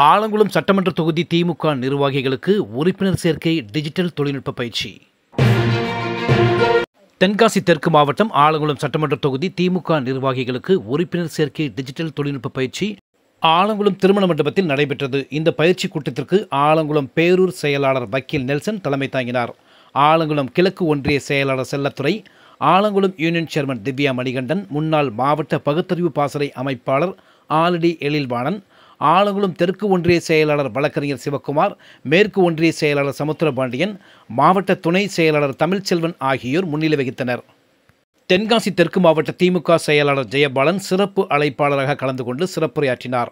ஆலங்குளம் சட்டமன்ற தொகுதி திமுக நிர்வாகிகளுக்கு உறுப்பினர் சேர்க்கை டிஜிட்டல் தொழில்நுட்ப பயிற்சி. தென்காசி தெற்கு மாவட்டம் ஆலங்குளம் சட்டமன்ற தொகுதி திமுக நிர்வாகிகளுக்கு உறுப்பினர் சேர்க்கை டிஜிட்டல் தொழில்நுட்ப பயிற்சி ஆலங்குளம் திருமண மண்டபத்தில் நடைபெற்றது. இந்த பயிற்சி கூட்டத்திற்கு ஆலங்குளம் பேரூர் செயலாளர் வக்கீல் நெல்சன் தலைமை தாங்கினார். ஆலங்குளம் கிழக்கு ஒன்றிய செயலாளர் செல்லத்துறை, ஆலங்குளம் யூனியன் சேர்மன் திவ்யா மணிகண்டன், முன்னாள் மாவட்ட பகுத்தறிவு பாசறை அமைப்பாளர் ஆலடி எழில்வாணன், ஆலங்குளம் தெற்கு ஒன்றிய செயலாளர் வழக்கறிஞர் சிவக்குமார், மேற்கு ஒன்றிய செயலாளர் சமுத்திரபாண்டியன், மாவட்ட துணை செயலாளர் தமிழ்ச்செல்வன் ஆகியோர் முன்னிலை வகித்தனர். தென்காசி தெற்கு மாவட்ட திமுக செயலாளர் ஜெயபாலன் சிறப்பு அழைப்பாளராக கலந்து கொண்டு சிறப்புரையாற்றினார்.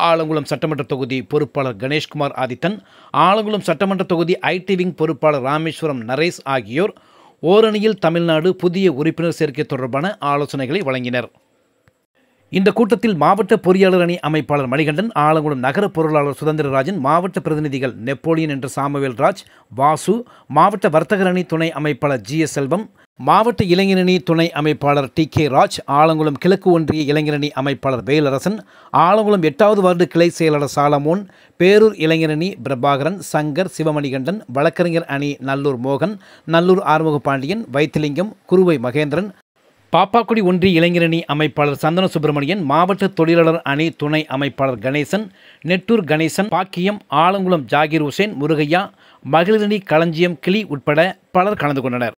ஆலங்குளம் சட்டமன்ற தொகுதி பொறுப்பாளர் கணேஷ்குமார் ஆதித்தன், ஆலங்குளம் சட்டமன்ற தொகுதி ஐடி விங் பொறுப்பாளர் ராமேஸ்வரம் நரேஷ் ஆகியோர் ஓரணியில் தமிழ்நாடு புதிய உறுப்பினர் சேர்க்கை தொடர்பான ஆலோசனைகளை வழங்கினர். இந்த கூட்டத்தில் மாவட்ட பொறியாளர் அணி அமைப்பாளர் மணிகண்டன், ஆலங்குளம் நகர பொருளாளர் சுதந்திரராஜன், மாவட்ட பிரதிநிதிகள் நெப்போலியன் என்ற சாமுவேல் ராஜ், வாசு, மாவட்ட வர்த்தகர் அணி துணை அமைப்பாளர் GS செல்வம், மாவட்ட இளைஞரணி துணை அமைப்பாளர் TK ராஜ், ஆலங்குளம் கிழக்கு ஒன்றிய இளைஞரணி அமைப்பாளர் வேலரசன், ஆலங்குளம் 8வது வார்டு கிளை செயலாளர் சாலமோன், பேரூர் இளைஞரணி பிரபாகரன், சங்கர், சிவமணிகண்டன், வழக்கறிஞர் அணி நல்லூர் மோகன், நல்லூர் ஆறுமுக பாண்டியன், வைத்திலிங்கம், குருவை மகேந்திரன், பாப்பாக்குடி ஒன்றிய இளைஞரணி அமைப்பாளர் சந்தன சுப்பிரமணியன், மாவட்ட தொழிலாளர் அணி துணை அமைப்பாளர் கணேசன், நெட்டூர் கணேசன், பாக்கியம், ஆலங்குளம் ஜாகிர் ஹுசேன், முருகையா, மகளிரணி களஞ்சியம் கிளி உட்பட பலர் கலந்து கொண்டனர்.